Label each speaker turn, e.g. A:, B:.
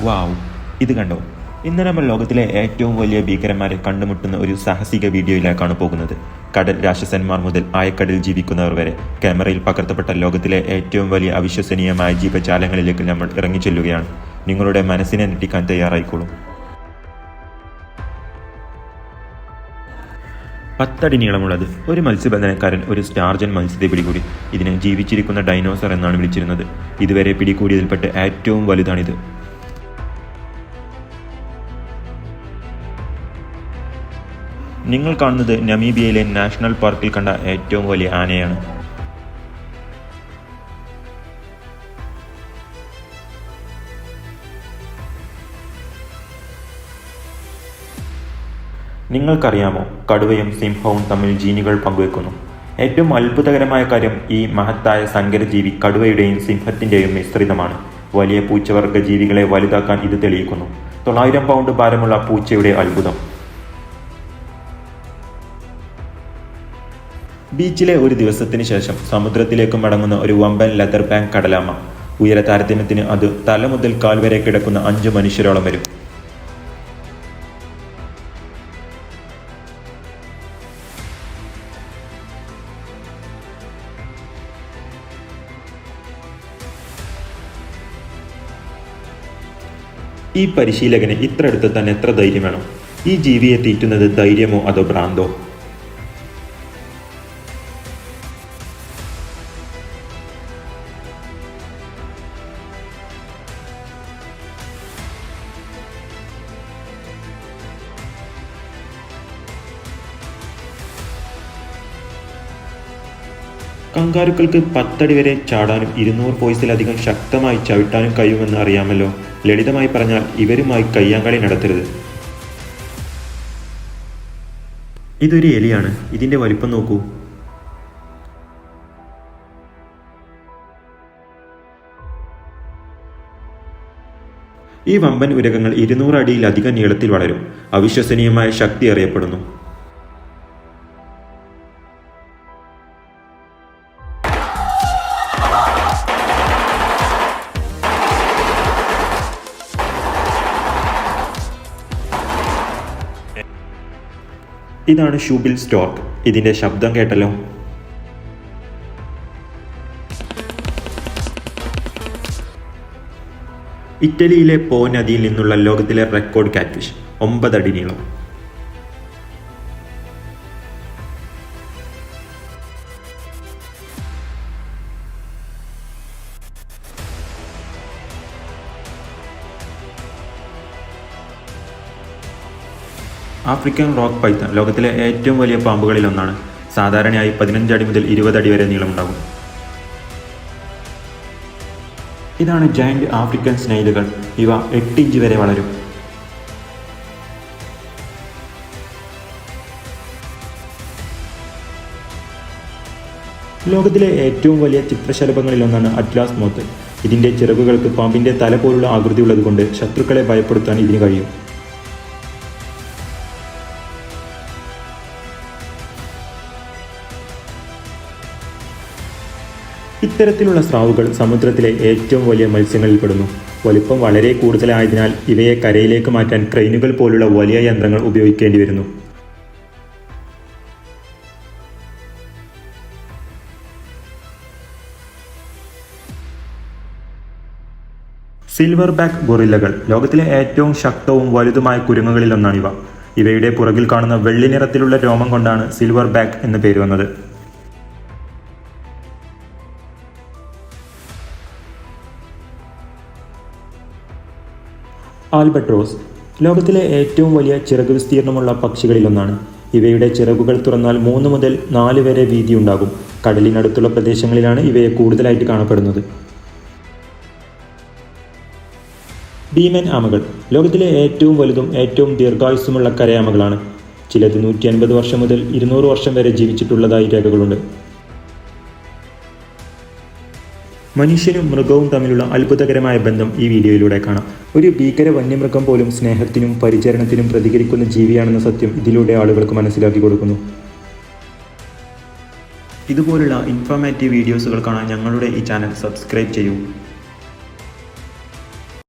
A: വാവ്, ഇത് കണ്ടോ? ഇന്ന് നമ്മൾ ലോകത്തിലെ ഏറ്റവും വലിയ ഭീകരന്മാരെ കണ്ടുമുട്ടുന്ന ഒരു സാഹസിക വീഡിയോയിലേക്കാണ് പോകുന്നത്. കടൽ രാക്ഷസന്മാർ മുതൽ ആയക്കടൽ ജീവിക്കുന്നവർ വരെ ക്യാമറയിൽ പകർത്തപ്പെട്ട ലോകത്തിലെ ഏറ്റവും വലിയ അവിശ്വസനീയമായ ജീവജാലങ്ങളിലേക്ക് നമ്മൾ ഇറങ്ങിച്ചെല്ലുകയാണ്. നിങ്ങളുടെ മനസ്സിനെ ഞെട്ടിക്കാൻ തയ്യാറായിക്കോളും. 10 അടി നീളമുള്ളത് ഒരു മത്സ്യബന്ധനക്കാരൻ ഒരു സ്റ്റാർജൻ മത്സ്യത്തെ പിടികൂടി. ഇതിനെ ജീവിച്ചിരിക്കുന്ന ഡൈനോസർ എന്നാണ് വിളിച്ചിരുന്നത്. ഇതുവരെ പിടികൂടിയതിൽപ്പെട്ട് ഏറ്റവും വലുതാണിത്. നിങ്ങൾ കാണുന്നത് നമീബിയയിലെ നാഷണൽ പാർക്കിൽ കണ്ട ഏറ്റവും വലിയ ആനയാണ്. നിങ്ങൾക്കറിയാമോ, കടുവയും സിംഹവും തമ്മിൽ ജീനുകൾ പങ്കുവെക്കുന്നു. ഏറ്റവും അത്ഭുതകരമായ കാര്യം, ഈ മഹത്തായ സങ്കരജീവി കടുവയുടെയും സിംഹത്തിൻ്റെയും മിശ്രിതമാണ്. വലിയ പൂച്ചവർഗ ജീവികളെ വലുതാക്കാൻ ഇത് തെളിയിക്കുന്നു. 900 പൗണ്ട് ഭാരമുള്ള പൂച്ചയുടെ അത്ഭുതം. ബീച്ചിലെ ഒരു ദിവസത്തിന് ശേഷം സമുദ്രത്തിലേക്ക് മടങ്ങുന്ന ഒരു വമ്പൻ ലെതർ ബാങ്ക് കടലാമ. ഉയര താരതമ്യത്തിന് അത് തല മുതൽ കാൽ വരെ കിടക്കുന്ന 5 മനുഷ്യരോളം വരും. ഈ പരിശീലകന് ഇത്ര അടുത്ത് തന്നെ എത്ര ധൈര്യം വേണം? ഈ ജീവിയെ തീറ്റുന്നത് ധൈര്യമോ അതോ ഭ്രാന്തോ? കങ്കാരുക്കൾക്ക് 10 അടി വരെ ചാടാനും 200 ഫോഴ്സിലധികം ശക്തമായി ചവിട്ടാനും കഴിയുമെന്ന് അറിയാമല്ലോ. ലളിതമായി പറഞ്ഞാൽ ഇവരുമായി കയ്യാങ്കളി നടത്തരുത്. ഇതൊരു എലിയാണ്. ഇതിന്റെ വലിപ്പം നോക്കൂ. ഈ വമ്പൻ ഉരകങ്ങൾ 200 അടിയിലധികം നീളത്തിൽ വളരും. അവിശ്വസനീയമായ ശക്തി അറിയപ്പെടുന്നു. ഇതാണ് ഷൂബിൽ സ്റ്റോർക്ക്. ഇതിന്റെ ശബ്ദം കേട്ടല്ലോ. ഇറ്റലിയിലെ പോ നദിയിൽ നിന്നുള്ള ലോകത്തിലെ റെക്കോർഡ് കാറ്റ്ഫിഷ്, 9 അടി നീളം. ആഫ്രിക്കൻ റോക്ക് പൈത്തൺ ലോകത്തിലെ ഏറ്റവും വലിയ പാമ്പുകളിൽ ഒന്നാണ്. സാധാരണയായി 15 അടി മുതൽ 20 അടി വരെ നീളമുണ്ടാകും. ഇതാണ് ജയന്റ് ആഫ്രിക്കൻ സ്നൈലുകൾ. ഇവ 8 ഇഞ്ച് വരെ വളരും. ലോകത്തിലെ ഏറ്റവും വലിയ ചിത്രശലഭങ്ങളിലൊന്നാണ് അറ്റ്ലാസ് മോത്ത്. ഇതിന്റെ ചിറകുകൾക്ക് പാമ്പിന്റെ തല പോലുള്ള ആകൃതി ഉള്ളതുകൊണ്ട് ശത്രുക്കളെ ഭയപ്പെടുത്താൻ ഇതിന് കഴിയും. ഇത്തരത്തിലുള്ള സ്രാവുകൾ സമുദ്രത്തിലെ ഏറ്റവും വലിയ മത്സ്യങ്ങളിൽപ്പെടുന്നു. വലിപ്പം വളരെ കൂടുതലായതിനാൽ ഇവയെ കരയിലേക്ക് മാറ്റാൻ ക്രെയിനുകൾ പോലുള്ള വലിയ യന്ത്രങ്ങൾ ഉപയോഗിക്കേണ്ടി വരുന്നു. സിൽവർ ബാക്ക് ഗൊറില്ലകൾ ലോകത്തിലെ ഏറ്റവും ശക്തവും വലുതുമായ കുരങ്ങുകളിലൊന്നാണിവ. ഇവയുടെ പുറകിൽ കാണുന്ന വെള്ളി നിറത്തിലുള്ള രോമം കൊണ്ടാണ് സിൽവർ ബാക്ക് എന്ന് പേര് വന്നത്. ആൽബട്രോസ് ലോകത്തിലെ ഏറ്റവും വലിയ ചിറക് വിസ്തീർണമുള്ള പക്ഷികളിലൊന്നാണ്. ഇവയുടെ ചിറകുകൾ തുറന്നാൽ 3 മുതൽ 4 വരെ വീതിയുണ്ടാകും. കടലിനടുത്തുള്ള പ്രദേശങ്ങളിലാണ് ഇവയെ കൂടുതലായിട്ട് കാണപ്പെടുന്നത്. ഭീമൻ ആമകൾ ലോകത്തിലെ ഏറ്റവും വലുതും ഏറ്റവും ദീർഘായുസ്സുമുള്ള കരയാമകളാണ്. ചിലത് 150 വർഷം മുതൽ 200 വർഷം വരെ ജീവിച്ചിട്ടുള്ളതായി രേഖകളുണ്ട്. മനുഷ്യനും മൃഗവും തമ്മിലുള്ള അത്ഭുതകരമായ ബന്ധം ഈ വീഡിയോയിലൂടെ കാണാം. ഒരു ഭീകര വന്യമൃഗം പോലും സ്നേഹത്തിനും പരിചരണത്തിനും പ്രതികരിക്കുന്ന ജീവിയാണെന്ന സത്യം ഇതിലൂടെ ആളുകൾക്ക് മനസ്സിലാക്കി കൊടുക്കുന്നു. ഇതുപോലുള്ള ഇൻഫോർമേറ്റീവ് വീഡിയോസുകൾ കാണാൻ ഞങ്ങളുടെ ഈ ചാനൽ സബ്സ്ക്രൈബ് ചെയ്യൂ.